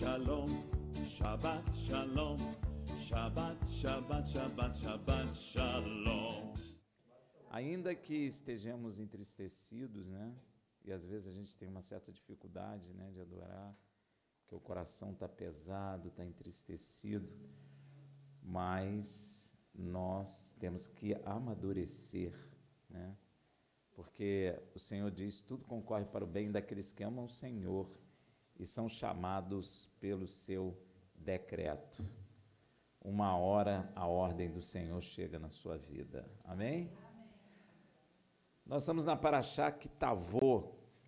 Shalom, Shabbat Shalom, Shabbat, Shabbat, Shabbat, Shabbat Shalom. Ainda que estejamos entristecidos, né? E às vezes a gente tem uma certa dificuldade, né, de adorar, que o coração está pesado, está entristecido, mas nós temos que amadurecer, né? Porque o Senhor diz, tudo concorre para o bem daqueles que amam o Senhor e são chamados pelo seu decreto. Uma hora a ordem do Senhor chega na sua vida. Amém? Nós estamos na Parashá Kitavô,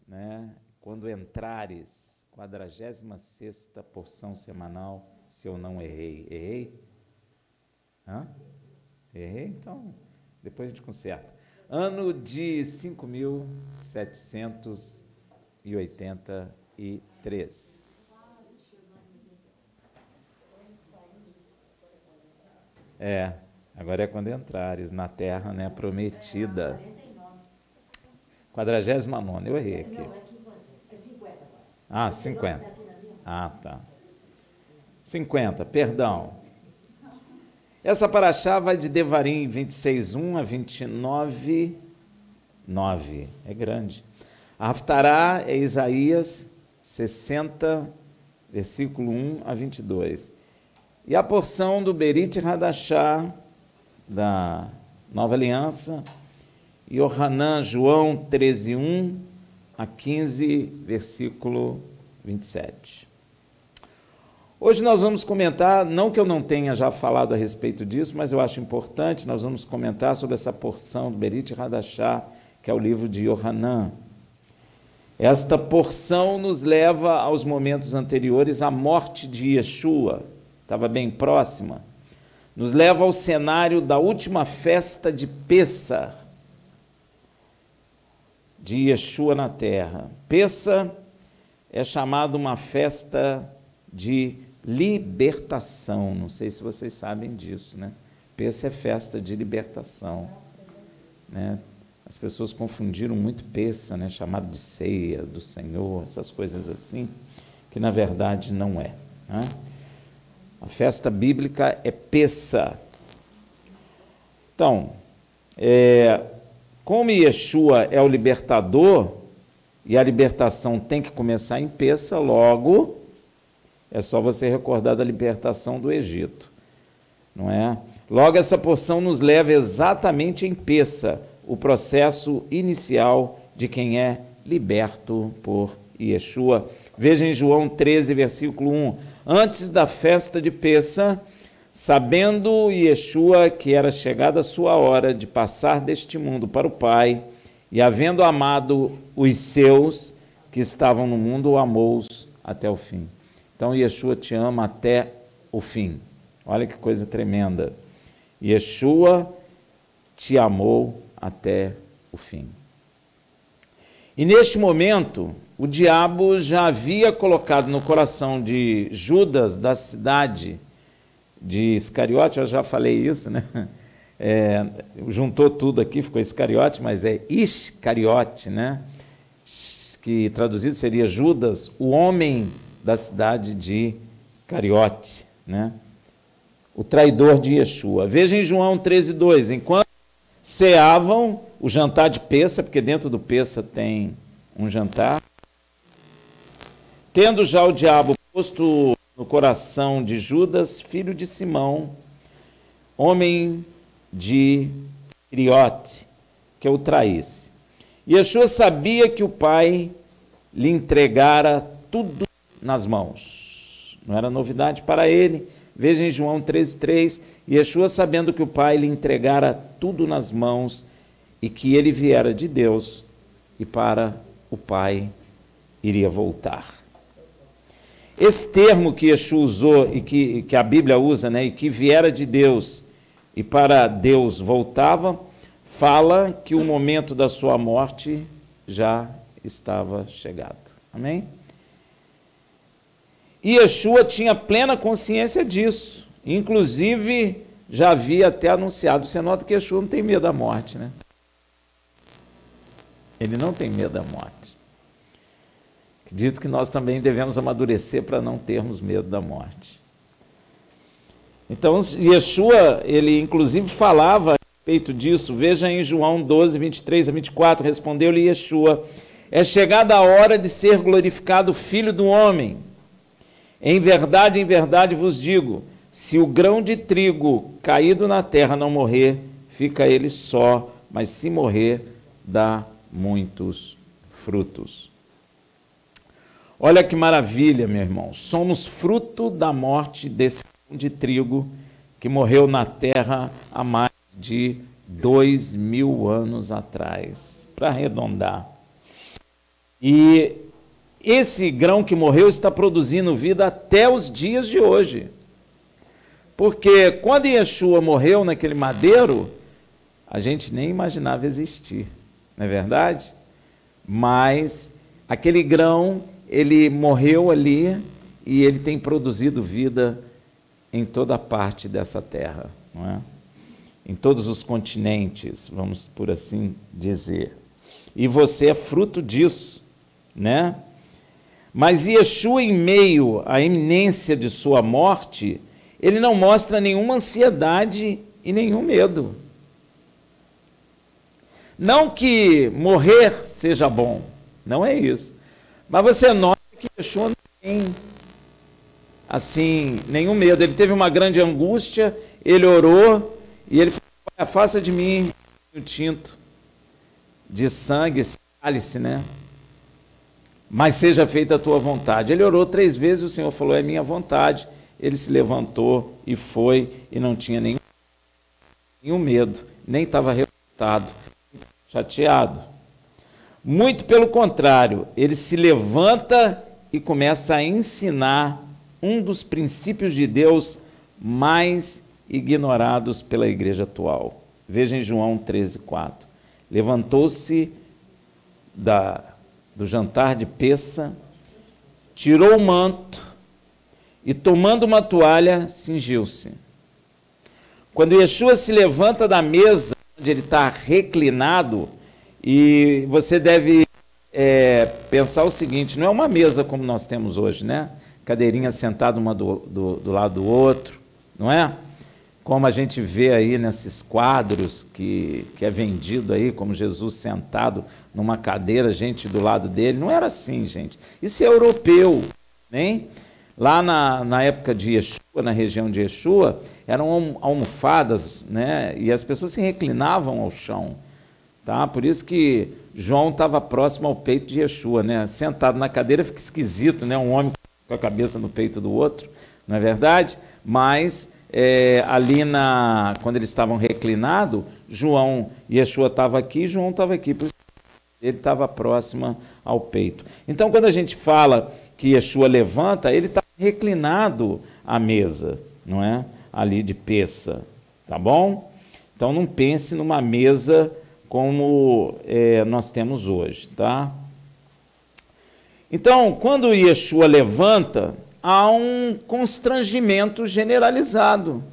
né? Quando entrares, 46ª porção semanal, se eu não errei. Errei? Hã? Errei? Então, depois a gente conserta. Ano de 5.783. Agora é quando entrares na terra, né, prometida. 49ª, eu errei aqui. É 50 agora. Ah, 50. Ah, tá. 50, perdão. Essa paraxá vai de Devarim 26:1 a 29:9. É grande. A Haftará é Isaías 60, versículo 1 a 22. E a porção do Berit Hadashá, da Nova Aliança, Yohanan, João 13:1 a 15, versículo 27. Hoje nós vamos comentar, não que eu não tenha já falado a respeito disso, mas eu acho importante, nós vamos comentar sobre essa porção do Berit Hadashá, que é o livro de Yohanan. Esta porção nos leva aos momentos anteriores à morte de Yeshua, estava bem próxima, nos leva ao cenário da última festa de Pessah, de Yeshua na terra. Pessah é chamada uma festa de libertação, não sei se vocês sabem disso, né? Pessah é festa de libertação, né? As pessoas confundiram muito Pessah, né? Chamado de ceia do Senhor, essas coisas assim, que na verdade não é, né? A festa bíblica é Pessah. Então, como Yeshua é o libertador, e a libertação tem que começar em Pessah, logo, é só você recordar da libertação do Egito, não é? Logo, essa porção nos leva exatamente em Pessah, o processo inicial de quem é liberto por Yeshua. Veja em João 13, versículo 1. Antes da festa de Pessah, sabendo Yeshua que era chegada a sua hora de passar deste mundo para o Pai, e havendo amado os seus que estavam no mundo, o amou-os até o fim. Então, Yeshua te ama até o fim. Olha que coisa tremenda. Yeshua te amou até o fim. E neste momento, o diabo já havia colocado no coração de Judas, da cidade de Iscariote, eu já falei isso, né? Juntou tudo aqui, ficou Iscariote, mas é Iscariote, né? Que traduzido seria Judas, o homem da cidade de Cariote, né? O traidor de Yeshua. Veja em João 13:2, enquanto ceavam o jantar de Pessah, porque dentro do Pessah tem um jantar, tendo já o diabo posto no coração de Judas, filho de Simão, homem de Cariote, que o traísse. Yeshua sabia que o Pai lhe entregara tudo nas mãos. Não era novidade para ele. Veja em João 13:3, Yeshua, sabendo que o Pai lhe entregara tudo nas mãos e que ele viera de Deus e para o Pai iria voltar. Esse termo que Yeshua usou e que a Bíblia usa, né, e que viera de Deus e para Deus voltava, fala que o momento da sua morte já estava chegado. Amém? E Yeshua tinha plena consciência disso. Inclusive, já havia até anunciado. Você nota que Yeshua não tem medo da morte, né? Ele não tem medo da morte. Acredito que nós também devemos amadurecer para não termos medo da morte. Então, Yeshua, ele inclusive falava a respeito disso. Veja em João 12, 23 a 24, respondeu-lhe Yeshua: é chegada a hora de ser glorificado o Filho do Homem. Em verdade vos digo, se o grão de trigo caído na terra não morrer, fica ele só, mas se morrer, dá muitos frutos. Olha que maravilha, meu irmão. Somos fruto da morte desse grão de trigo que morreu na terra há mais de 2000 anos atrás, para arredondar. E esse grão que morreu está produzindo vida até os dias de hoje. Porque quando Yeshua morreu naquele madeiro, a gente nem imaginava existir, não é verdade? Mas aquele grão, ele morreu ali e ele tem produzido vida em toda parte dessa terra, não é? Em todos os continentes, vamos por assim dizer. E você é fruto disso, né? Mas Yeshua, em meio à iminência de sua morte, ele não mostra nenhuma ansiedade e nenhum medo. Não que morrer seja bom, não é isso. Mas você nota que Yeshua não tem, assim, nenhum medo. Ele teve uma grande angústia, ele orou e ele falou: afasta de mim o tinto de sangue, esse cálice, né? Mas seja feita a tua vontade. Ele orou 3 vezes, o Senhor falou: é minha vontade. Ele se levantou e foi, e não tinha nenhum medo, nem estava revoltado, chateado. Muito pelo contrário, ele se levanta e começa a ensinar um dos princípios de Deus mais ignorados pela igreja atual. Veja em João 13:4. Levantou-se do jantar de Pessa, tirou o manto e, tomando uma toalha, cingiu-se. Quando Yeshua se levanta da mesa, onde ele está reclinado, e você deve pensar o seguinte: não é uma mesa como nós temos hoje, né? Cadeirinha sentada uma do lado do outro, não é? Como a gente vê aí nesses quadros que é vendido aí, como Jesus sentado numa cadeira, gente do lado dele. Não era assim, gente. Isso é europeu, né? Lá na época de Yeshua, na região de Yeshua, eram almofadas, né? E as pessoas se reclinavam ao chão, tá? Por isso que João estava próximo ao peito de Yeshua, né? Sentado na cadeira fica esquisito, né? Um homem com a cabeça no peito do outro, não é verdade? Mas ali quando eles estavam reclinados, Yeshua estava aqui e João estava aqui, por isso ele estava próximo ao peito. Então, quando a gente fala que Yeshua levanta, ele está reclinado à mesa, não é? Ali de Pessa, tá bom? Então, não pense numa mesa como nós temos hoje, tá? Então, quando Yeshua levanta, há um constrangimento generalizado.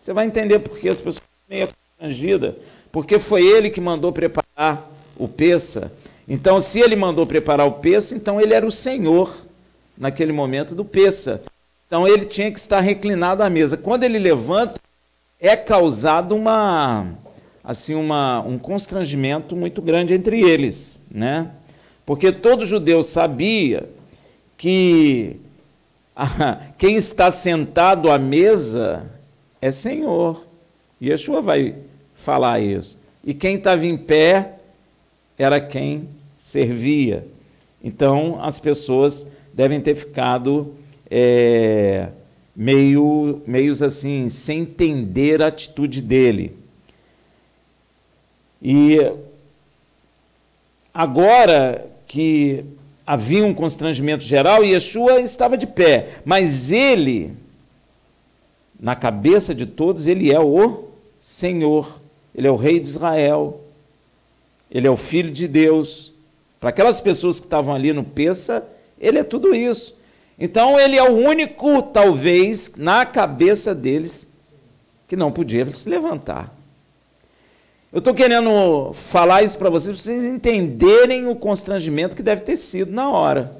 Você vai entender por que as pessoas estão meio constrangidas, porque foi ele que mandou preparar o Pessa. Então, se ele mandou preparar o Pessa, então ele era o Senhor naquele momento do Pessa. Então, ele tinha que estar reclinado à mesa. Quando ele levanta, é causado um constrangimento muito grande entre eles, né? Porque todo judeu sabia que quem está sentado à mesa é Senhor. Yeshua vai falar isso. E quem estava em pé era quem servia. Então, as pessoas devem ter ficado meio assim, sem entender a atitude dele. E agora que havia um constrangimento geral, Yeshua estava de pé, mas ele, na cabeça de todos, ele é o Senhor, ele é o Rei de Israel, ele é o Filho de Deus. Para aquelas pessoas que estavam ali no Pessa, ele é tudo isso. Então, ele é o único, talvez, na cabeça deles, que não podia se levantar. Eu estou querendo falar isso para vocês entenderem o constrangimento que deve ter sido na hora.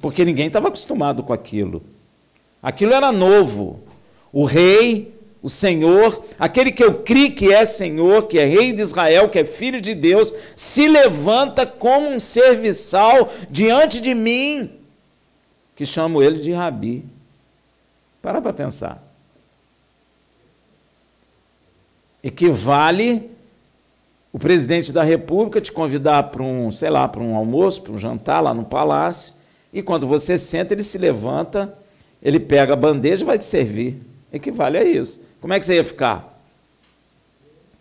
porque ninguém estava acostumado com aquilo. Aquilo era novo. O rei, o Senhor, aquele que eu criei que é Senhor, que é rei de Israel, que é filho de Deus, se levanta como um serviçal diante de mim, que chamo ele de Rabi. Para pensar. Equivale o presidente da República te convidar para um, sei lá, para um almoço, para um jantar lá no palácio, e quando você senta, ele se levanta, ele pega a bandeja e vai te servir. Equivale a isso. Como é que você ia ficar?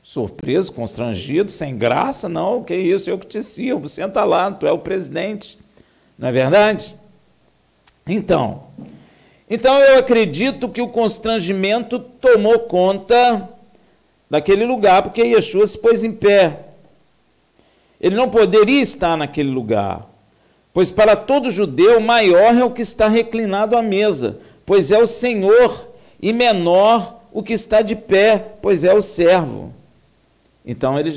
Surpreso, constrangido, sem graça? Não, que isso, eu que te sirvo, senta lá, tu é o presidente. Não é verdade? Então eu acredito que o constrangimento tomou conta daquele lugar, porque Yeshua se pôs em pé. Ele não poderia estar naquele lugar, pois para todo judeu maior é o que está reclinado à mesa, pois é o Senhor, e menor o que está de pé, pois é o servo. Então eles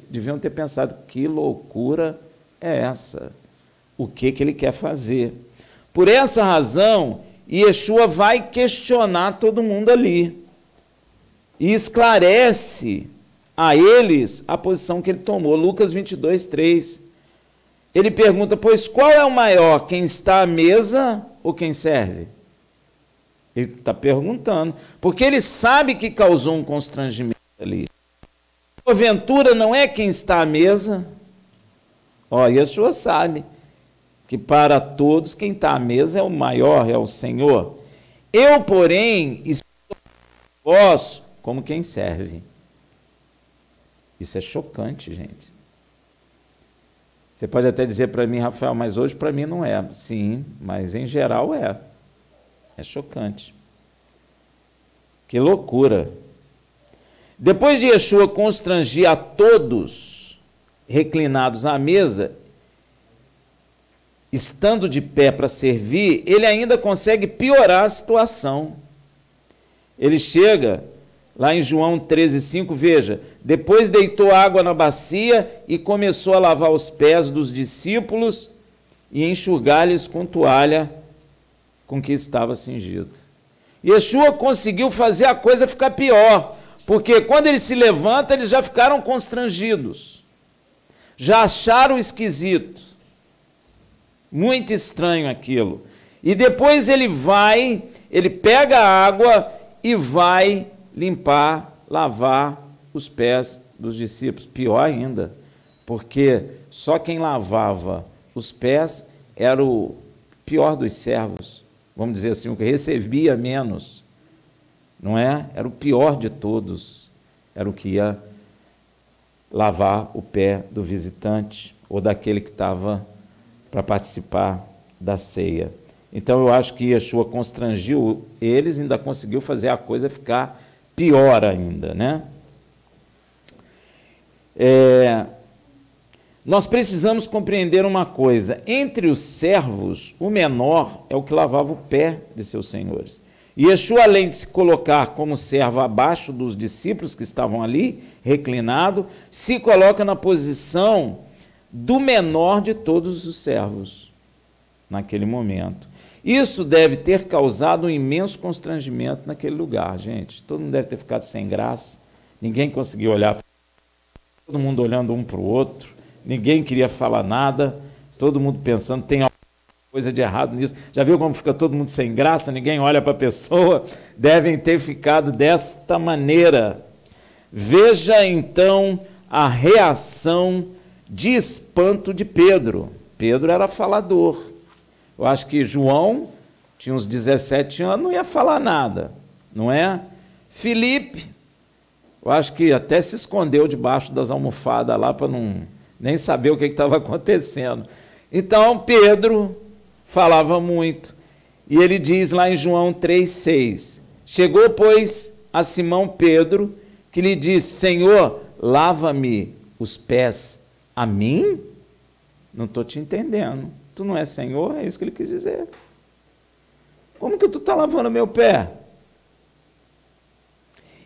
deviam ter pensado, que loucura é essa? O que ele quer fazer? Por essa razão, Yeshua vai questionar todo mundo ali e esclarece a eles a posição que ele tomou. Lucas 22, 3. Ele pergunta, pois qual é o maior, quem está à mesa ou quem serve? Ele está perguntando, porque ele sabe que causou um constrangimento ali. Porventura não é quem está à mesa? Yeshua sabe que para todos quem está à mesa é o maior, é o Senhor. Eu, porém, estou vós como quem serve. Isso é chocante, gente. Você pode até dizer para mim, Rafael, mas hoje para mim não é. Sim, mas em geral é. É chocante. Que loucura. Depois de Yeshua constrangir a todos reclinados à mesa, estando de pé para servir, ele ainda consegue piorar a situação. Ele chega lá em João 13,5, veja, depois deitou água na bacia e começou a lavar os pés dos discípulos e enxugar-lhes com toalha com que estava cingido. Yeshua conseguiu fazer a coisa ficar pior, porque quando ele se levanta, eles já ficaram constrangidos, já acharam esquisito, muito estranho aquilo. E depois ele pega a água e vai lavar os pés dos discípulos. Pior ainda, porque só quem lavava os pés era o pior dos servos, vamos dizer assim, o que recebia menos, não é? Era o pior de todos, era o que ia lavar o pé do visitante ou daquele que estava para participar da ceia. Então eu acho que Yeshua constrangiu eles e ainda conseguiu fazer a coisa ficar pior ainda, né? Nós precisamos compreender uma coisa, entre os servos, o menor é o que lavava o pé de seus senhores. E Yeshua, além de se colocar como servo abaixo dos discípulos que estavam ali, reclinado, se coloca na posição do menor de todos os servos, naquele momento. Isso deve ter causado um imenso constrangimento naquele lugar, gente. Todo mundo deve ter ficado sem graça, ninguém conseguia olhar, todo mundo olhando um para o outro, ninguém queria falar nada, todo mundo pensando, tem alguma coisa de errado nisso. Já viu como fica todo mundo sem graça, ninguém olha para a pessoa? Devem ter ficado desta maneira. Veja então a reação de espanto de Pedro. Pedro era falador. Eu acho que João tinha uns 17 anos, não ia falar nada, não é? Filipe, eu acho que até se escondeu debaixo das almofadas lá para nem saber o que estava acontecendo. Então, Pedro falava muito. E ele diz lá em João 3,6, chegou, pois, a Simão Pedro, que lhe disse, Senhor, lava-me os pés a mim? Não estou te entendendo. Tu não é Senhor? É isso que ele quis dizer. Como que tu está lavando meu pé?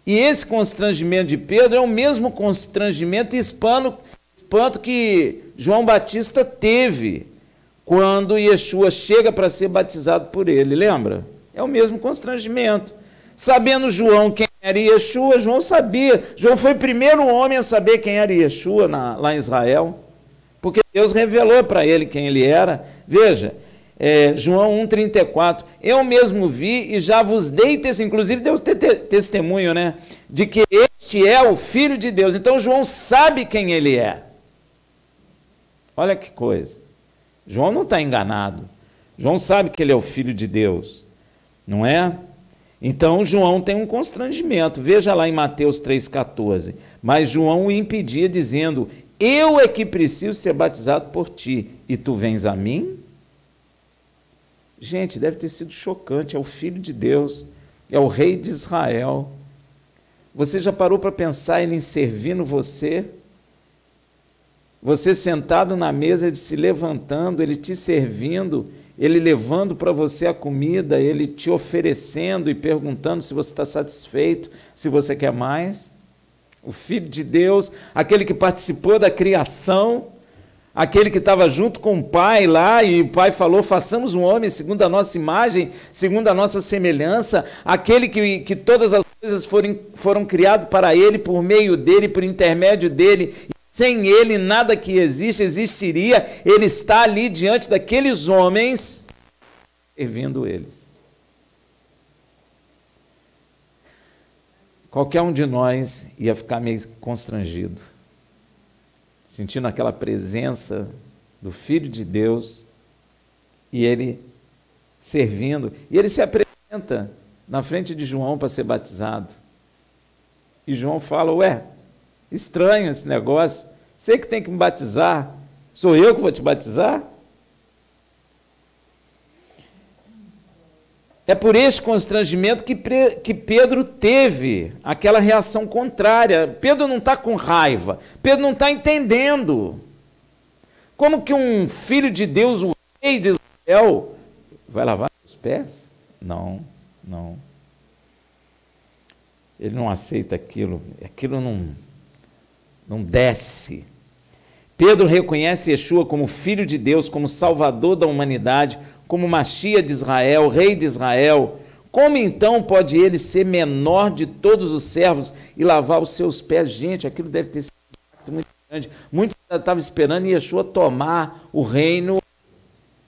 E esse constrangimento de Pedro é o mesmo constrangimento e espanto que João Batista teve quando Yeshua chega para ser batizado por ele, lembra? É o mesmo constrangimento. Sabendo João quem era Yeshua, João sabia. João foi o primeiro homem a saber quem era Yeshua lá em Israel, porque Deus revelou para ele quem ele era. Veja, João 1,34, eu mesmo vi e já vos dei testemunho, inclusive Deus tem testemunho, né, de que este é o Filho de Deus. Então João sabe quem ele é. Olha que coisa. João não está enganado. João sabe que ele é o Filho de Deus, não é? Então João tem um constrangimento. Veja lá em Mateus 3,14. Mas João o impedia, dizendo: eu é que preciso ser batizado por ti, e tu vens a mim? Gente, deve ter sido chocante. É o Filho de Deus, é o Rei de Israel. Você já parou para pensar ele servindo você? Você sentado na mesa, ele se levantando, ele te servindo, ele levando para você a comida, ele te oferecendo e perguntando se você está satisfeito, se você quer mais. O Filho de Deus, aquele que participou da criação, aquele que estava junto com o Pai lá, e o Pai falou: façamos um homem segundo a nossa imagem, segundo a nossa semelhança, aquele que todas as coisas foram criadas para ele, por meio dele, por intermédio dele. Sem ele, nada que existe existiria. Ele está ali diante daqueles homens, servindo eles. Qualquer um de nós ia ficar meio constrangido, sentindo aquela presença do Filho de Deus, e ele servindo. E ele se apresenta na frente de João para ser batizado. E João fala: ué, estranho esse negócio, você que tem que me batizar, sou eu que vou te batizar? É por esse constrangimento que Pedro teve aquela reação contrária. Pedro não está com raiva, Pedro não está entendendo. Como que um filho de Deus, o rei de Israel, vai lavar os pés? Não. Ele não aceita aquilo não desce. Pedro reconhece Yeshua como Filho de Deus, como Salvador da humanidade, como Machia de Israel, Rei de Israel. Como então pode ele ser menor de todos os servos e lavar os seus pés? Gente, aquilo deve ter sido um impacto muito grande. Muitos estavam esperando Yeshua tomar o reino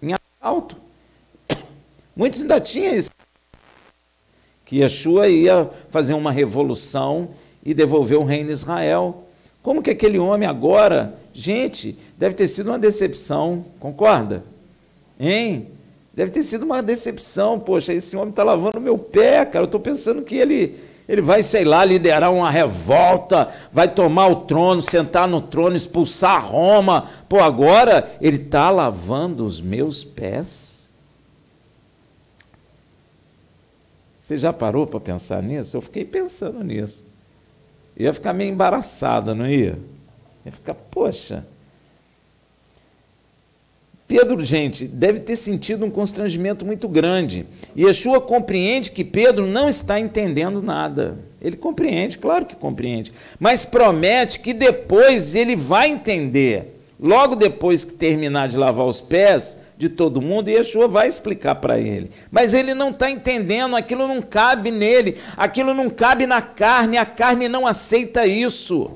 em assalto. Muitos ainda tinham isso, que Yeshua ia fazer uma revolução e devolver o reino a Israel. Como que aquele homem agora, gente, deve ter sido uma decepção, concorda? Hein? Deve ter sido uma decepção. Poxa, esse homem está lavando meu pé, cara. Eu estou pensando que ele vai, sei lá, liderar uma revolta, vai tomar o trono, sentar no trono, expulsar Roma. Pô, agora ele está lavando os meus pés. Você já parou para pensar nisso? Eu fiquei pensando nisso. Ia ficar meio embaraçado, não ia? Ia ficar, poxa. Pedro, gente, deve ter sentido um constrangimento muito grande. E Yeshua compreende que Pedro não está entendendo nada. Ele compreende, claro que compreende. Mas promete que depois ele vai entender. Logo depois que terminar de lavar os pés de todo mundo, Yeshua vai explicar para ele. Mas ele não está entendendo, aquilo não cabe nele, aquilo não cabe na carne, a carne não aceita isso.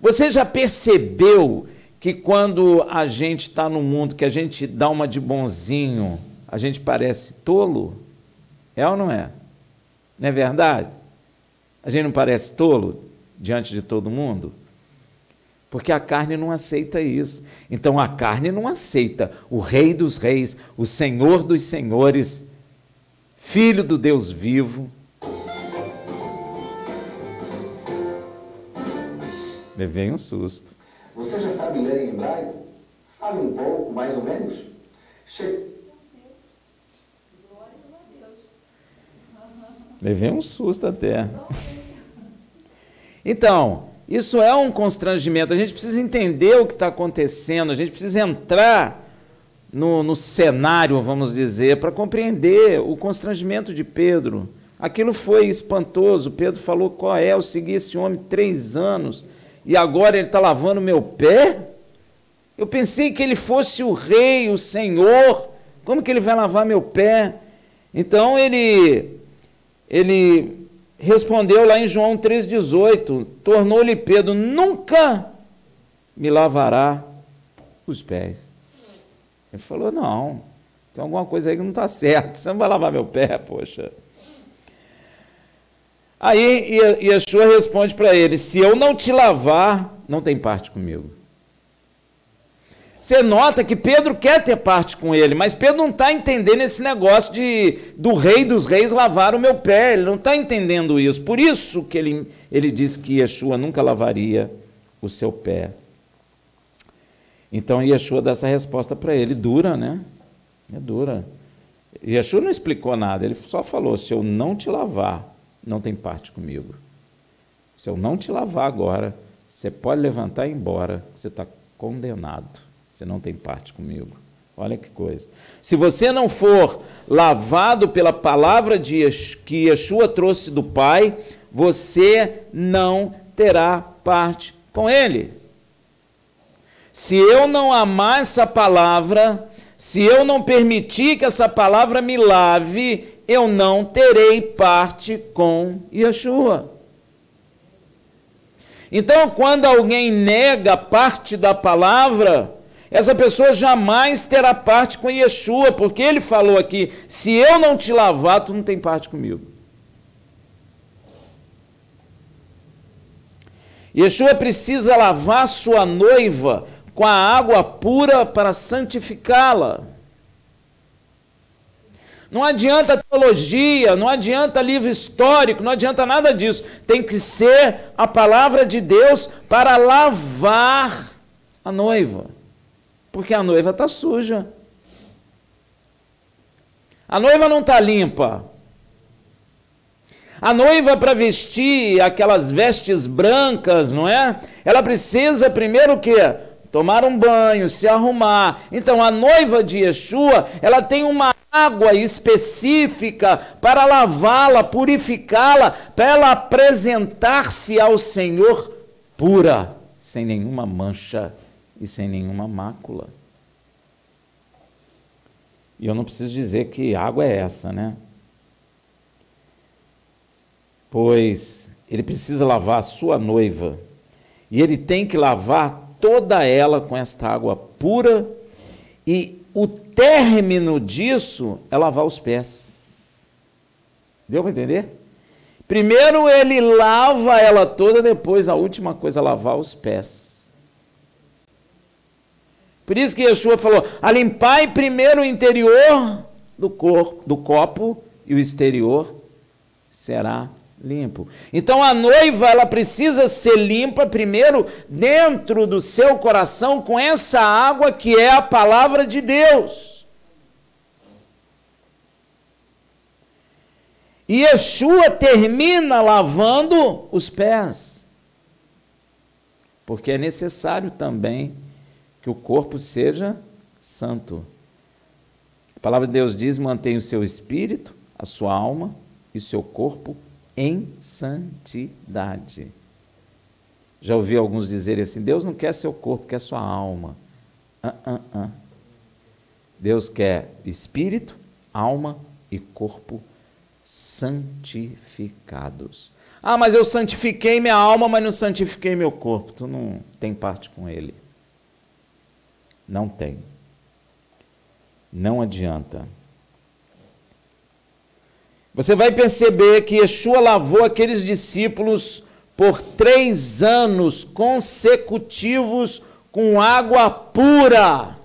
Você já percebeu que quando a gente está no mundo, que a gente dá uma de bonzinho, a gente parece tolo? É ou não é? Não é verdade? A gente não parece tolo diante de todo mundo? Porque a carne não aceita isso. Então a carne não aceita o Rei dos Reis, o Senhor dos Senhores, Filho do Deus vivo. Levei um susto. Você já sabe ler em hebraico? Sabe um pouco, mais ou menos? Levei um susto até. Então, isso é um constrangimento. A gente precisa entender o que está acontecendo, a gente precisa entrar no cenário, vamos dizer, para compreender o constrangimento de Pedro. Aquilo foi espantoso. Pedro falou: qual é? Eu segui esse homem 3 anos e agora ele está lavando meu pé? Eu pensei que ele fosse o rei, o Senhor. Como que ele vai lavar meu pé? Então ele respondeu lá em João 3,18, tornou-lhe Pedro, nunca me lavará os pés. Ele falou, não, tem alguma coisa aí que não está certo, você não vai lavar meu pé, poxa. Aí Yeshua responde para ele, se eu não te lavar, não tem parte comigo. Você nota que Pedro quer ter parte com ele, mas Pedro não está entendendo esse negócio do rei dos reis lavar o meu pé, ele não está entendendo isso. Por isso que ele disse que Yeshua nunca lavaria o seu pé. Então Yeshua dá essa resposta para ele, dura, né? É dura. Yeshua não explicou nada, ele só falou, se eu não te lavar, não tem parte comigo. Se eu não te lavar agora, você pode levantar e ir embora, você está condenado. Você não tem parte comigo. Olha que coisa. Se você não for lavado pela palavra que Yeshua trouxe do Pai, você não terá parte com Ele. Se eu não amar essa palavra, se eu não permitir que essa palavra me lave, eu não terei parte com Yeshua. Então, quando alguém nega parte da palavra, essa pessoa jamais terá parte com Yeshua, porque ele falou aqui, se eu não te lavar, tu não tem parte comigo. Yeshua precisa lavar sua noiva com a água pura para santificá-la. Não adianta teologia, não adianta livro histórico, não adianta nada disso. Tem que ser a palavra de Deus para lavar a noiva. Porque a noiva está suja. A noiva não está limpa. A noiva, para vestir aquelas vestes brancas, não é? Ela precisa primeiro o quê? Tomar um banho, se arrumar. Então, a noiva de Yeshua, ela tem uma água específica para lavá-la, purificá-la, para ela apresentar-se ao Senhor pura, sem nenhuma mancha e sem nenhuma mácula. E eu não preciso dizer que água é essa, né? Pois ele precisa lavar a sua noiva, e ele tem que lavar toda ela com esta água pura, e o término disso é lavar os pés. Deu para entender? Primeiro ele lava ela toda, depois a última coisa é lavar os pés. Por isso que Yeshua falou, alimpai primeiro o interior do copo e o exterior será limpo. Então a noiva, ela precisa ser limpa primeiro dentro do seu coração com essa água que é a palavra de Deus. E Yeshua termina lavando os pés, porque é necessário também que o corpo seja santo. A palavra de Deus diz, mantenha o seu espírito, a sua alma e o seu corpo em santidade. Já ouvi alguns dizerem assim, Deus não quer seu corpo, quer sua alma. Deus quer espírito, alma e corpo santificados. Ah, mas eu santifiquei minha alma, mas não santifiquei meu corpo. Tu não tem parte com ele. Não tem. Não adianta. Você vai perceber que Yeshua lavou aqueles discípulos por 3 anos consecutivos com água pura.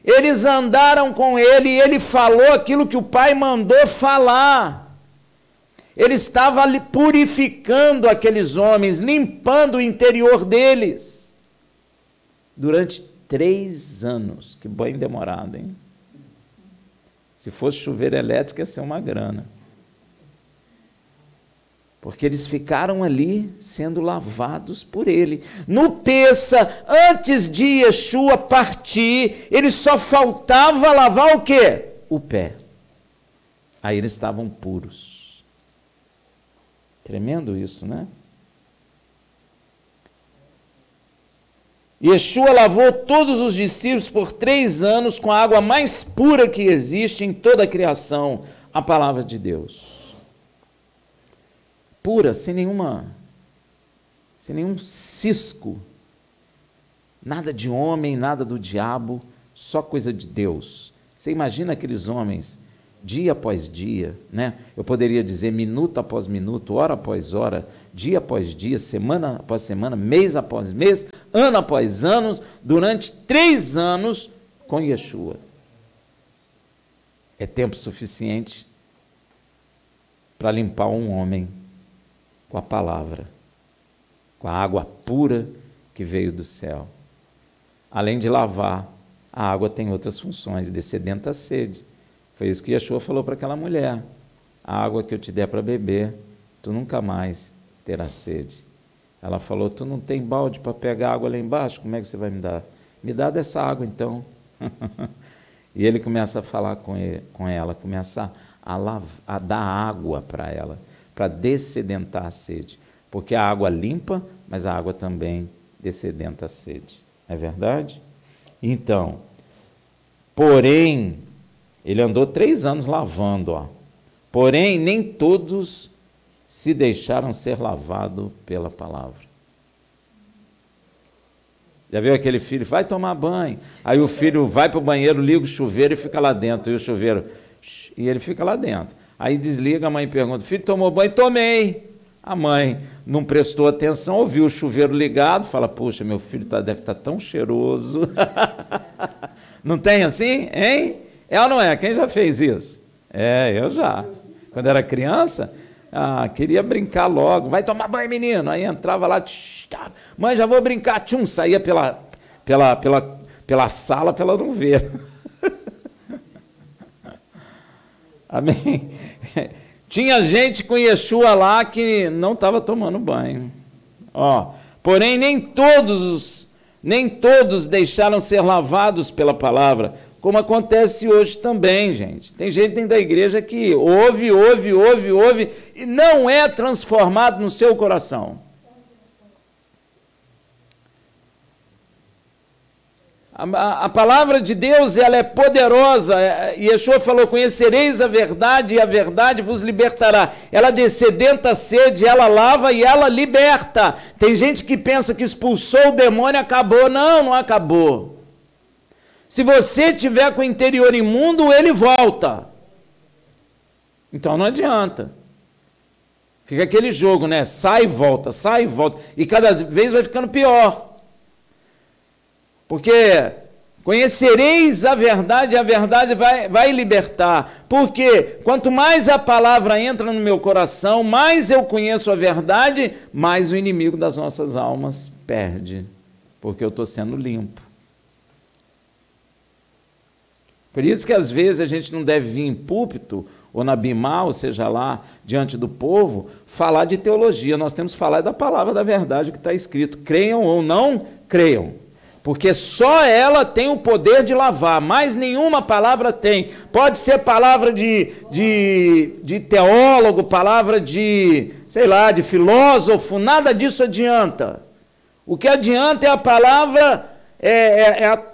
Eles andaram com ele e ele falou aquilo que o Pai mandou falar. Ele estava purificando aqueles homens, limpando o interior deles. Durante 3 anos. Que banho demorado, hein? Se fosse chuveiro elétrico, ia ser uma grana. Porque eles ficaram ali sendo lavados por ele. No Pessa, antes de Yeshua partir, ele só faltava lavar o quê? O pé. Aí eles estavam puros. Tremendo isso, né? Yeshua lavou todos os discípulos por 3 anos com a água mais pura que existe em toda a criação, a palavra de Deus. Pura, sem nenhum cisco, nada de homem, nada do diabo, só coisa de Deus. Você imagina aqueles homens, dia após dia, né? Eu poderia dizer minuto após minuto, hora após hora, dia após dia, semana após semana, mês após mês, ano após ano, durante 3 anos com Yeshua. É tempo suficiente para limpar um homem com a palavra, com a água pura que veio do céu. Além de lavar, a água tem outras funções, descedenta a sede. Foi isso que Yeshua falou para aquela mulher: a água que eu te der para beber, tu nunca mais terás sede. Ela falou: tu não tem balde para pegar água lá embaixo? Como é que você vai me dar? Me dá dessa água então. E ele começa a falar com ela, começa a dar água para ela, para dessedentar a sede. Porque a água limpa, mas a água também dessedenta a sede. É verdade? Então, porém, ele andou 3 anos lavando, ó. Porém, nem todos se deixaram ser lavados pela palavra. Já viu aquele filho, vai tomar banho, aí o filho vai para o banheiro, liga o chuveiro e fica lá dentro, e o chuveiro, e ele fica lá dentro. Aí desliga, a mãe pergunta: filho, tomou banho? Tomei. A mãe não prestou atenção, ouviu o chuveiro ligado, fala: puxa, meu filho deve estar tão cheiroso. Não tem assim, hein? É ou não é? Quem já fez isso? É, eu já. Quando era criança, queria brincar logo. Vai tomar banho, menino. Aí entrava lá, mãe, já vou brincar. Tchum, saía pela sala para ela não ver. Amém? Tinha gente com Yeshua lá que não estava tomando banho. Ó, porém, nem todos deixaram ser lavados pela palavra, como acontece hoje também, gente. Tem gente dentro da igreja que ouve, e não é transformado no seu coração. A palavra de Deus, ela é poderosa. Yeshua falou: conhecereis a verdade e a verdade vos libertará. Ela descedenta a sede, ela lava e ela liberta. Tem gente que pensa que expulsou o demônio e acabou. Não, não acabou. Se você tiver com o interior imundo, ele volta. Então não adianta. Fica aquele jogo, né? Sai e volta, sai e volta. E cada vez vai ficando pior. Porque conhecereis a verdade e a verdade vai libertar. Porque quanto mais a palavra entra no meu coração, mais eu conheço a verdade, mais o inimigo das nossas almas perde. Porque eu estou sendo limpo. Por isso que às vezes a gente não deve vir em púlpito, ou na Bimá, ou seja lá, diante do povo, falar de teologia. Nós temos que falar da palavra da verdade, o que está escrito. Creiam ou não creiam. Porque só ela tem o poder de lavar, mais nenhuma palavra tem. Pode ser palavra de teólogo, palavra de, sei lá, de filósofo, nada disso adianta. O que adianta é a palavra,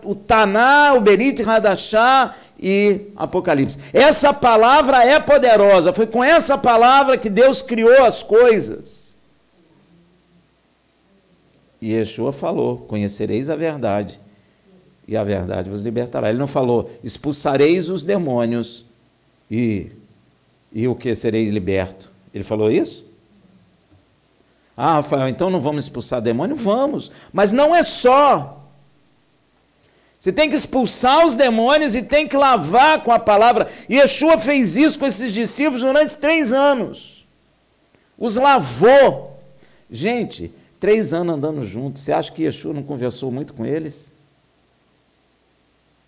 o Taná, o Berit Hadashá e Apocalipse. Essa palavra é poderosa, foi com essa palavra que Deus criou as coisas. E Yeshua falou: conhecereis a verdade, e a verdade vos libertará. Ele não falou: expulsareis os demônios, e o que sereis liberto. Ele falou isso? Rafael, então não vamos expulsar demônio? Vamos, mas não é só. Você tem que expulsar os demônios e tem que lavar com a palavra. E Yeshua fez isso com esses discípulos durante 3 anos. Os lavou. Gente, 3 anos andando juntos, você acha que Yeshua não conversou muito com eles?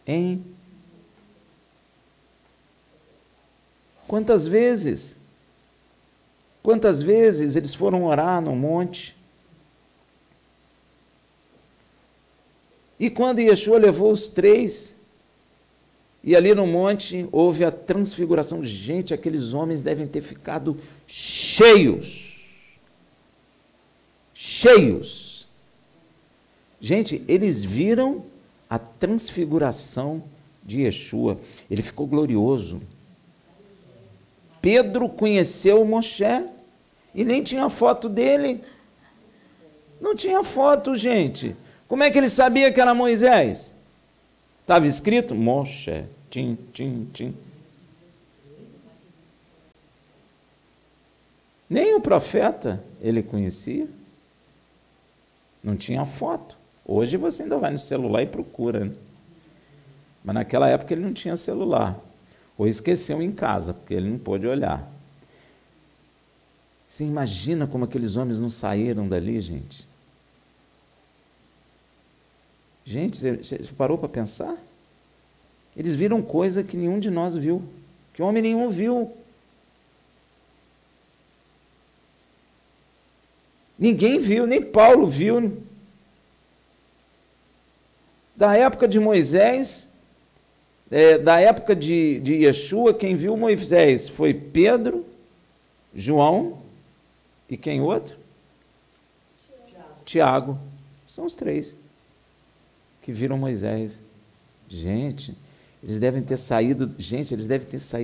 Hein? Quantas vezes? Quantas vezes eles foram orar no monte? E quando Yeshua levou os 3, e ali no monte houve a transfiguração. Gente, aqueles homens devem ter ficado cheios. Gente, eles viram a transfiguração de Yeshua. Ele ficou glorioso. Pedro conheceu Moshe e nem tinha foto dele. Não tinha foto, gente. Como é que ele sabia que era Moisés? Estava escrito Moshe. Tim, tim, tim. Nem o profeta ele conhecia. Não tinha foto. Hoje você ainda vai no celular e procura, né? Mas naquela época ele não tinha celular. Ou esqueceu em casa, porque ele não pôde olhar. Você imagina como aqueles homens não saíram dali, gente? Gente, você parou para pensar? Eles viram coisa que nenhum de nós viu, que homem nenhum viu. Ninguém viu, nem Paulo viu. Da época de Moisés, da época de Yeshua, quem viu Moisés foi Pedro, João e quem outro? Tiago. São os três que viram Moisés. Gente, eles devem ter saído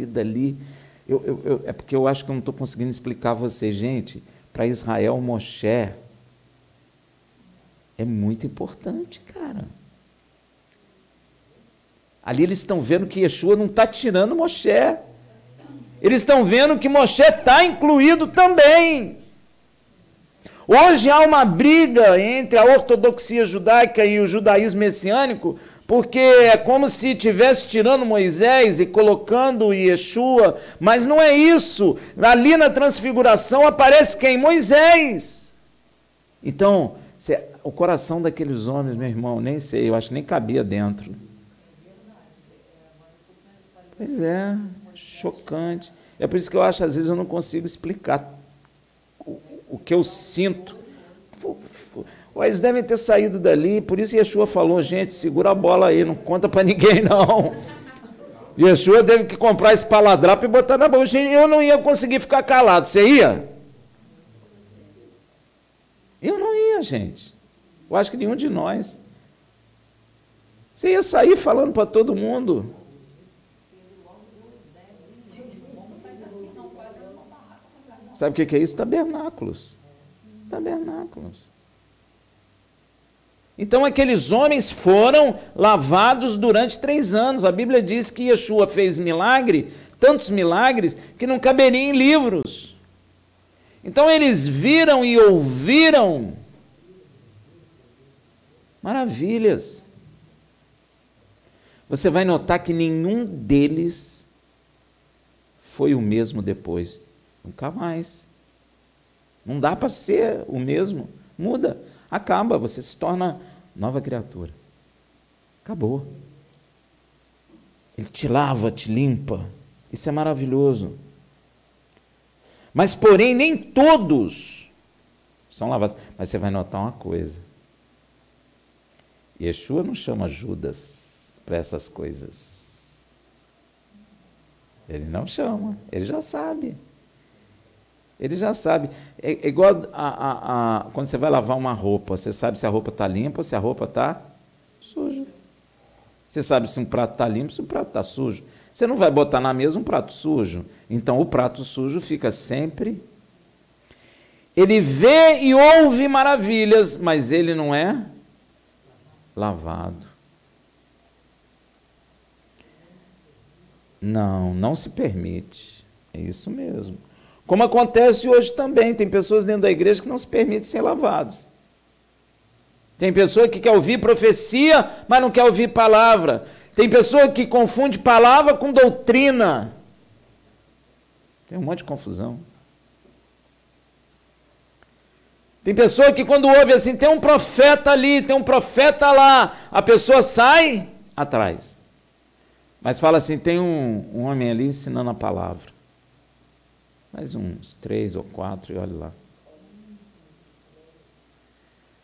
dali. É porque eu acho que eu não estou conseguindo explicar a vocês, gente. Para Israel, Moshe é muito importante, cara. Ali eles estão vendo que Yeshua não está tirando Moshe. Eles estão vendo que Moshe está incluído também. Hoje há uma briga entre a ortodoxia judaica e o judaísmo messiânico, porque é como se estivesse tirando Moisés e colocando Yeshua, mas não é isso. Ali na transfiguração aparece quem? Moisés. Então, o coração daqueles homens, meu irmão, nem sei, eu acho que nem cabia dentro. Pois é, chocante. É por isso que eu acho, às vezes, eu não consigo explicar o que eu sinto. Eles devem ter saído dali, por isso Yeshua falou, gente, segura a bola aí, não conta para ninguém, não. Yeshua teve que comprar esse paladrapo e botar na mão. Eu não ia conseguir ficar calado, você ia? Eu não ia, gente. Eu acho que nenhum de nós. Você ia sair falando para todo mundo. Sabe o que é isso? Tabernáculos. Tabernáculos. Então aqueles homens foram lavados durante 3 anos. A Bíblia diz que Yeshua fez tantos milagres, que não caberiam em livros. Então eles viram e ouviram maravilhas. Você vai notar que nenhum deles foi o mesmo depois. Nunca mais. Não dá para ser o mesmo. Muda. Acaba. Você se torna nova criatura. Acabou. Ele te lava, te limpa. Isso é maravilhoso. Mas, porém, nem todos são lavados. Mas você vai notar uma coisa. Yeshua não chama Judas para essas coisas. Ele não chama. Ele já sabe. Ele já sabe. É igual quando você vai lavar uma roupa. Você sabe se a roupa está limpa ou se a roupa está suja. Você sabe se um prato está limpo ou se o prato está sujo. Você não vai botar na mesa um prato sujo. Então, o prato sujo fica sempre... Ele vê e ouve maravilhas, mas ele não é lavado. Não se permite. É isso mesmo. Como acontece hoje também, tem pessoas dentro da igreja que não se permitem ser lavadas. Tem pessoa que quer ouvir profecia, mas não quer ouvir palavra. Tem pessoa que confunde palavra com doutrina. Tem um monte de confusão. Tem pessoa que quando ouve assim, tem um profeta ali, tem um profeta lá, a pessoa sai atrás. Mas fala assim, tem um homem ali ensinando a palavra. Mais uns 3 ou 4 e olha lá.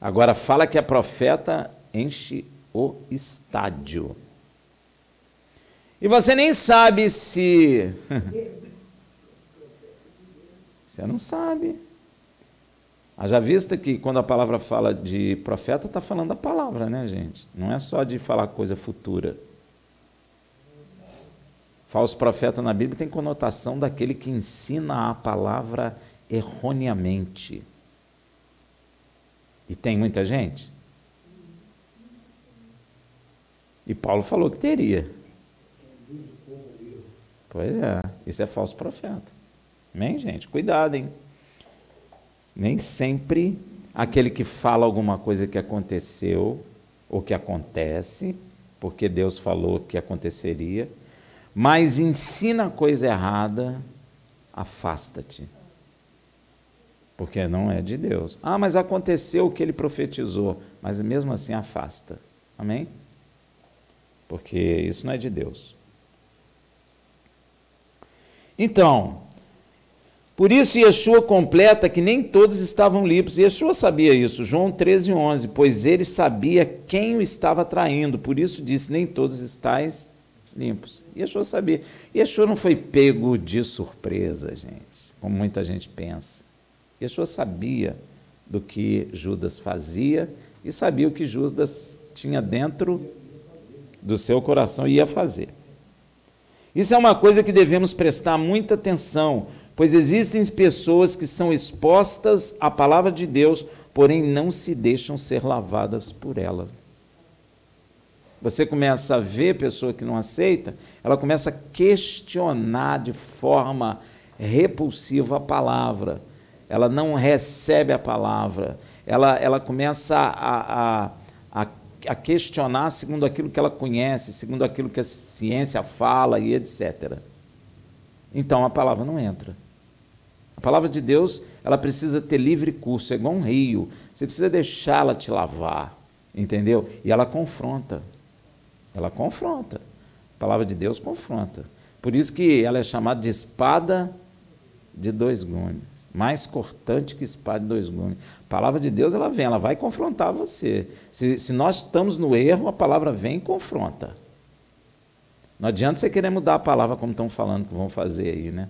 Agora fala que a profeta enche o estádio. E você nem sabe se... Você não sabe. Haja vista que quando a palavra fala de profeta, está falando da palavra, né, gente? Não é só de falar coisa futura. Falso profeta na Bíblia tem conotação daquele que ensina a palavra erroneamente. E tem muita gente? E Paulo falou que teria. Pois é, isso é falso profeta. Amém, gente? Cuidado, hein? Nem sempre aquele que fala alguma coisa que aconteceu ou que acontece, porque Deus falou que aconteceria, mas ensina a coisa errada, afasta-te. Porque não é de Deus. Ah, mas aconteceu o que ele profetizou, mas mesmo assim afasta. Amém? Porque isso não é de Deus. Então, por isso Yeshua completa que nem todos estavam limpos. Yeshua sabia isso, João 13:11, pois ele sabia quem o estava traindo, por isso disse, nem todos estáis limpos. Yeshua sabia. Yeshua não foi pego de surpresa, gente, como muita gente pensa. Yeshua sabia do que Judas fazia e sabia o que Judas tinha dentro do seu coração e ia fazer. Isso é uma coisa que devemos prestar muita atenção, pois existem pessoas que são expostas à palavra de Deus, porém não se deixam ser lavadas por ela. Você começa a ver pessoa que não aceita, ela começa a questionar de forma repulsiva a palavra, ela não recebe a palavra, ela começa a questionar segundo aquilo que ela conhece, segundo aquilo que a ciência fala e etc. Então a palavra não entra. A palavra de Deus, ela precisa ter livre curso, é igual um rio. Você precisa deixá-la te lavar, entendeu? E ela confronta. Ela confronta. A palavra de Deus confronta. Por isso que ela é chamada de espada de dois gumes. Mais cortante que espada de dois gumes. A palavra de Deus, ela vem, ela vai confrontar você. Se nós estamos no erro, a palavra vem e confronta. Não adianta você querer mudar a palavra como estão falando que vão fazer aí, né?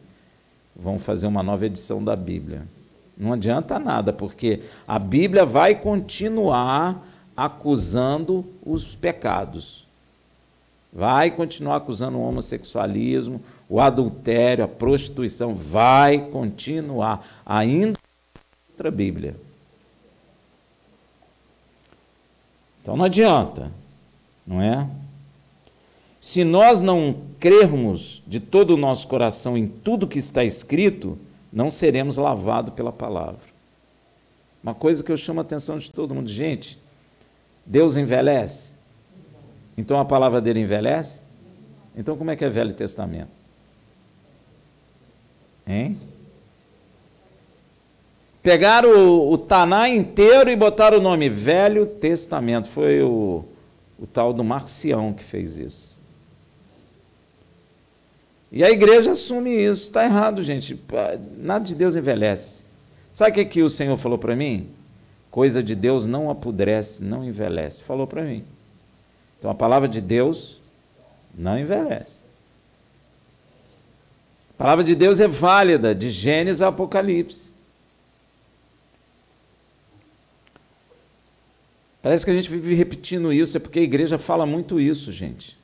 Vão fazer uma nova edição da Bíblia. Não adianta nada, porque a Bíblia vai continuar acusando os pecados. Vai continuar acusando o homossexualismo, o adultério, a prostituição, vai continuar, ainda contra a Bíblia. Então não adianta, não é? Se nós não crermos de todo o nosso coração em tudo que está escrito, não seremos lavados pela palavra. Uma coisa que eu chamo a atenção de todo mundo, gente, Deus envelhece? Então a palavra dele envelhece? Então como é que é Velho Testamento? Hein? Pegaram o Taná inteiro e botaram o nome Velho Testamento. Foi o tal do Marcião que fez isso. E a igreja assume isso. Está errado, gente. Nada de Deus envelhece. Sabe o que o Senhor falou para mim? Coisa de Deus não apodrece, não envelhece. Falou para mim. Então a palavra de Deus não envelhece. A palavra de Deus é válida, de Gênesis a Apocalipse. Parece que a gente vive repetindo isso, é porque a igreja fala muito isso, gente.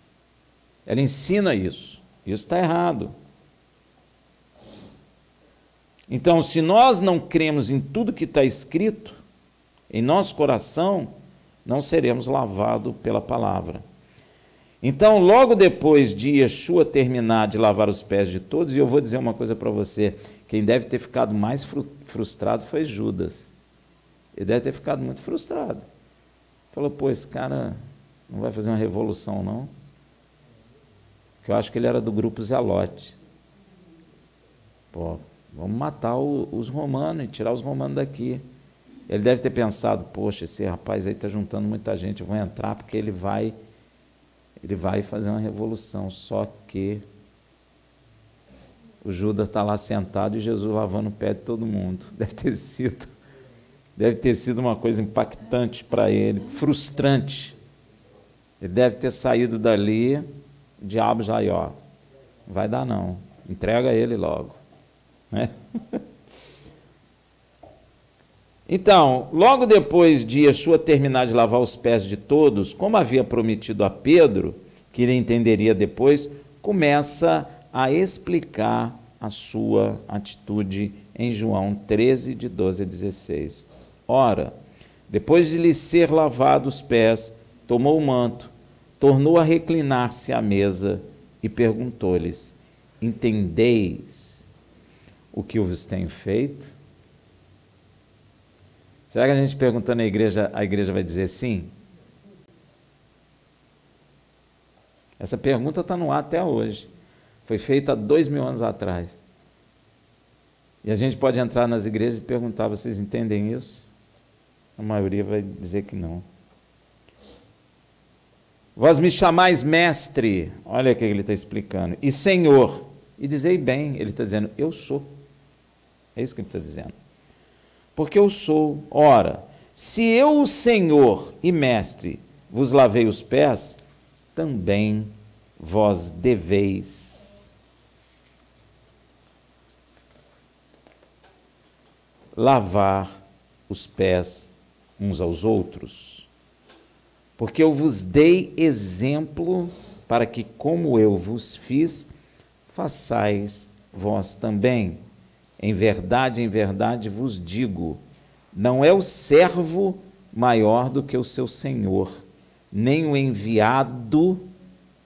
Ela ensina isso. Isso está errado. Então, se nós não cremos em tudo que está escrito, em nosso coração, não seremos lavados pela palavra. Então, logo depois de Yeshua terminar de lavar os pés de todos, e eu vou dizer uma coisa para você, quem deve ter ficado mais frustrado foi Judas. Ele deve ter ficado muito frustrado. Falou, pô, esse cara não vai fazer uma revolução, não? Porque eu acho que ele era do grupo Zelote. Pô, vamos matar os romanos e tirar os romanos daqui. Ele deve ter pensado, poxa, esse rapaz aí está juntando muita gente, eu vou entrar porque ele vai fazer uma revolução. Só que o Judas está lá sentado e Jesus lavando o pé de todo mundo. Deve ter sido uma coisa impactante para ele, frustrante. Ele deve ter saído dali, o diabo já aí, ó, não vai dar não, entrega ele logo. Né? Então, logo depois de Yeshua terminar de lavar os pés de todos, como havia prometido a Pedro, que ele entenderia depois, começa a explicar a sua atitude em João 13, de 12 a 16. Ora, depois de lhe ser lavado os pés, tomou o manto, tornou a reclinar-se à mesa e perguntou-lhes: entendeis o que eu vos tenho feito? Será que a gente perguntando à igreja vai dizer sim? Essa pergunta está no ar até hoje. Foi feita há 2000 anos atrás. E a gente pode entrar nas igrejas e perguntar: vocês entendem isso? A maioria vai dizer que não. Vós me chamais mestre, olha o que ele está explicando, e Senhor, e dizei bem, ele está dizendo, eu sou. É isso que ele está dizendo. Porque eu sou. Ora, se eu, o Senhor e mestre, vos lavei os pés, também vós deveis lavar os pés uns aos outros. Porque eu vos dei exemplo para que, como eu vos fiz, façais vós também. Em verdade vos digo, não é o servo maior do que o seu senhor, nem o enviado.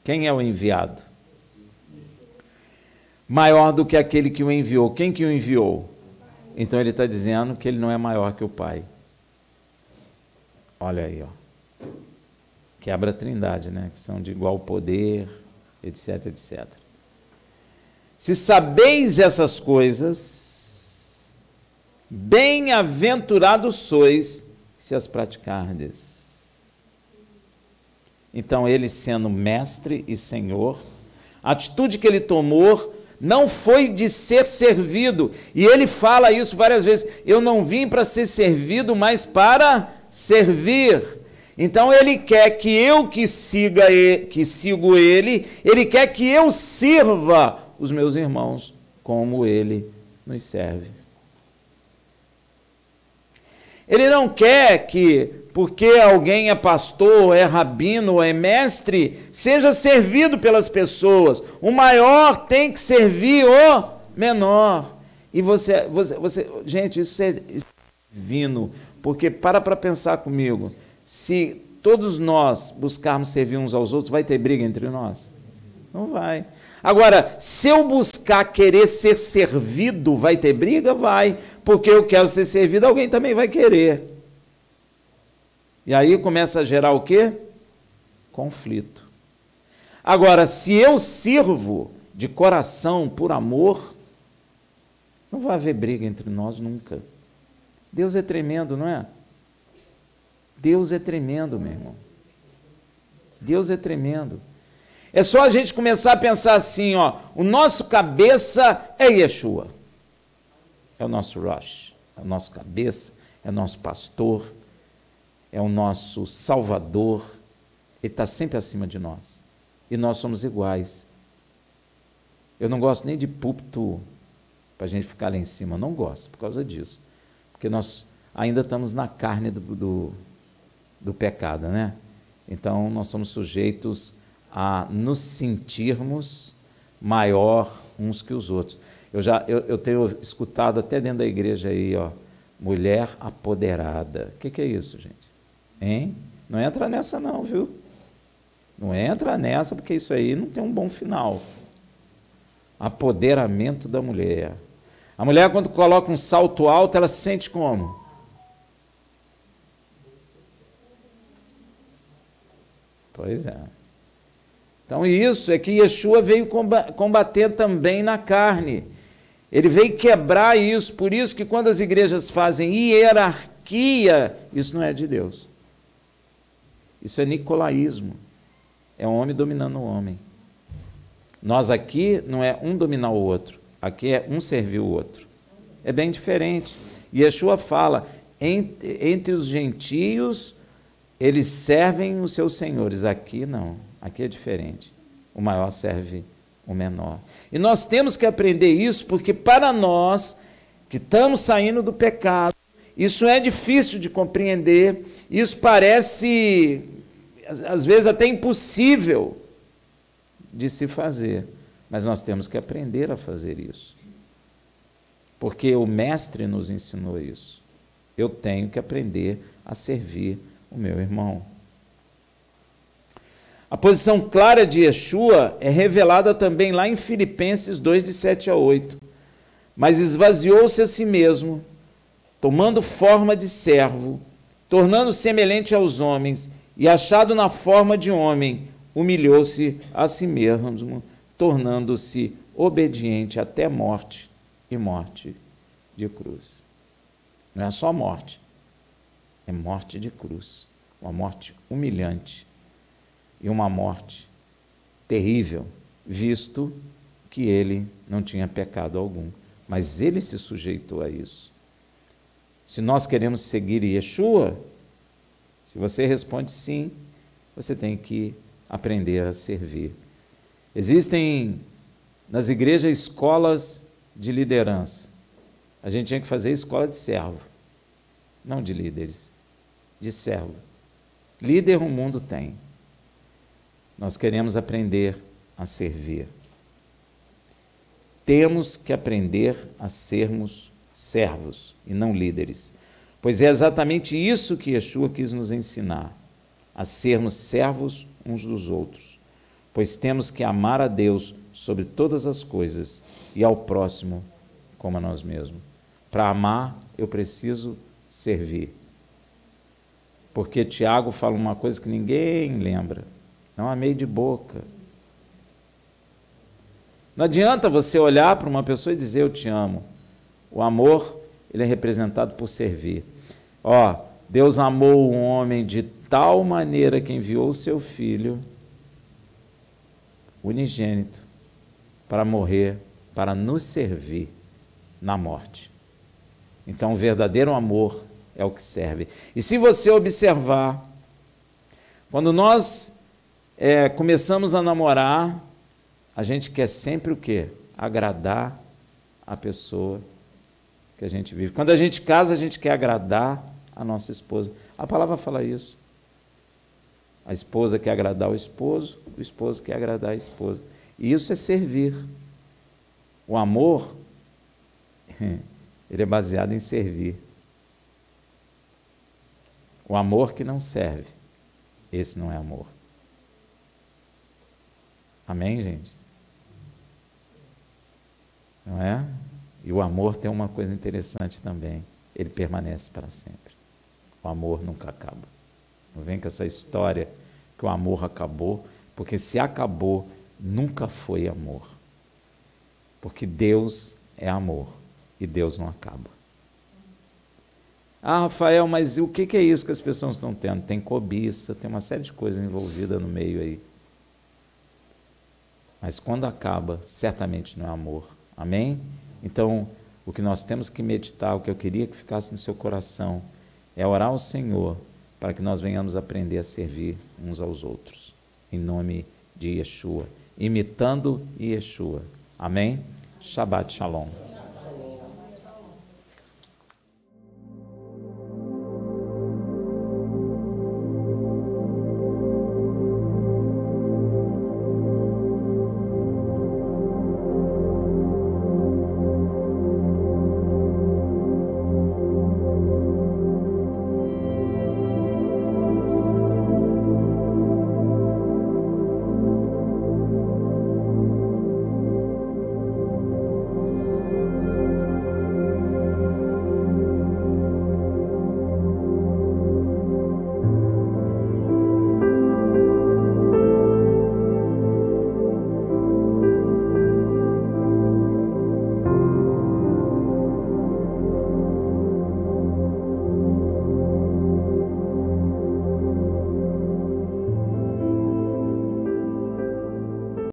Quem é o enviado? Maior do que aquele que o enviou. Quem que o enviou? Então ele está dizendo que ele não é maior que o Pai. Olha aí, ó. Quebra a trindade, né? Que são de igual poder, etc, etc. Se sabeis essas coisas, bem-aventurados sois se as praticardes. Então, ele sendo mestre e senhor, a atitude que ele tomou não foi de ser servido. E ele fala isso várias vezes. Eu não vim para ser servido, mas para servir. Então ele quer que eu que sigo ele quer que eu sirva os meus irmãos como ele nos serve. Ele não quer que, porque alguém é pastor, é rabino, é mestre, seja servido pelas pessoas. O maior tem que servir o menor. E gente, isso é divino, porque para pensar comigo. Se todos nós buscarmos servir uns aos outros, vai ter briga entre nós? Não vai. Agora, se eu buscar querer ser servido, vai ter briga? Vai. Porque eu quero ser servido, alguém também vai querer. E aí começa a gerar o quê? Conflito. Agora, se eu sirvo de coração, por amor, não vai haver briga entre nós nunca. Deus é tremendo, não é? Deus é tremendo, meu irmão. Deus é tremendo. É só a gente começar a pensar assim, ó, o nosso cabeça é Yeshua. É o nosso Rosh, é o nosso cabeça, é o nosso pastor, é o nosso Salvador. Ele está sempre acima de nós. E nós somos iguais. Eu não gosto nem de púlpito para a gente ficar lá em cima. Eu não gosto por causa disso. Porque nós ainda estamos na carne do pecado, né? Então, nós somos sujeitos a nos sentirmos maior uns que os outros. Eu tenho escutado até dentro da igreja aí, ó, mulher apoderada. O que é isso, gente? Hein? Não entra nessa não, viu? Não entra nessa, porque isso aí não tem um bom final. Apoderamento da mulher. A mulher, quando coloca um salto alto, ela se sente como? Pois é. Então isso é que Yeshua veio combater também na carne. Ele veio quebrar isso. Por isso que quando as igrejas fazem hierarquia, isso não é de Deus. Isso é nicolaísmo. É um homem dominando o homem. Nós aqui não é um dominar o outro. Aqui é um servir o outro. É bem diferente. Yeshua fala, entre os gentios, eles servem os seus senhores. Aqui não, aqui é diferente. O maior serve o menor. E nós temos que aprender isso, porque para nós, que estamos saindo do pecado, Isso é difícil de compreender, isso parece, às vezes, até impossível de se fazer, mas nós temos que aprender a fazer isso, porque o Mestre nos ensinou isso. Eu tenho que aprender a servir o meu irmão. A posição clara de Yeshua é revelada também lá em Filipenses 2, de 7 a 8. Mas esvaziou-se a si mesmo, tomando forma de servo, tornando-se semelhante aos homens, e achado na forma de homem, humilhou-se a si mesmo, tornando-se obediente até morte, e morte de cruz. Não é só morte, é morte de cruz, uma morte humilhante e uma morte terrível, visto que ele não tinha pecado algum, mas ele se sujeitou a isso. Se nós queremos seguir Yeshua, se você responde sim, você tem que aprender a servir. Existem nas igrejas escolas de liderança. A gente tinha que fazer escola de servo, não de líderes, de servo. Líder o mundo tem. Nós queremos aprender a servir. Temos que aprender a sermos servos e não líderes, pois é exatamente isso que Yeshua quis nos ensinar, a sermos servos uns dos outros, pois temos que amar a Deus sobre todas as coisas e ao próximo como a nós mesmos. Para amar, eu preciso servir. Porque Tiago fala uma coisa que ninguém lembra: não amei de boca. Não adianta você olhar para uma pessoa e dizer eu te amo. O amor, ele é representado por servir. Deus amou o homem de tal maneira que enviou o seu Filho unigênito para morrer, para nos servir na morte. Então, o verdadeiro amor é o que serve. E se você observar, quando nós começamos a namorar, a gente quer sempre o quê? Agradar a pessoa que a gente vive. Quando a gente casa, a gente quer agradar a nossa esposa. A palavra fala isso. A esposa quer agradar o esposo quer agradar a esposa. E isso é servir. O amor, ele é baseado em servir. O amor que não serve, esse não é amor. Amém, gente? Não é? E o amor tem uma coisa interessante também, ele permanece para sempre. O amor nunca acaba. Não vem com essa história que o amor acabou, porque se acabou, nunca foi amor. Porque Deus é amor e Deus não acaba. Ah, Rafael, mas o que é isso que as pessoas estão tendo? Tem cobiça, tem uma série de coisas envolvidas no meio aí. Mas quando acaba, certamente não é amor. Amém? Então, o que nós temos que meditar, o que eu queria que ficasse no seu coração, é orar ao Senhor para que nós venhamos aprender a servir uns aos outros, em nome de Yeshua, imitando Yeshua. Amém? Shabbat Shalom.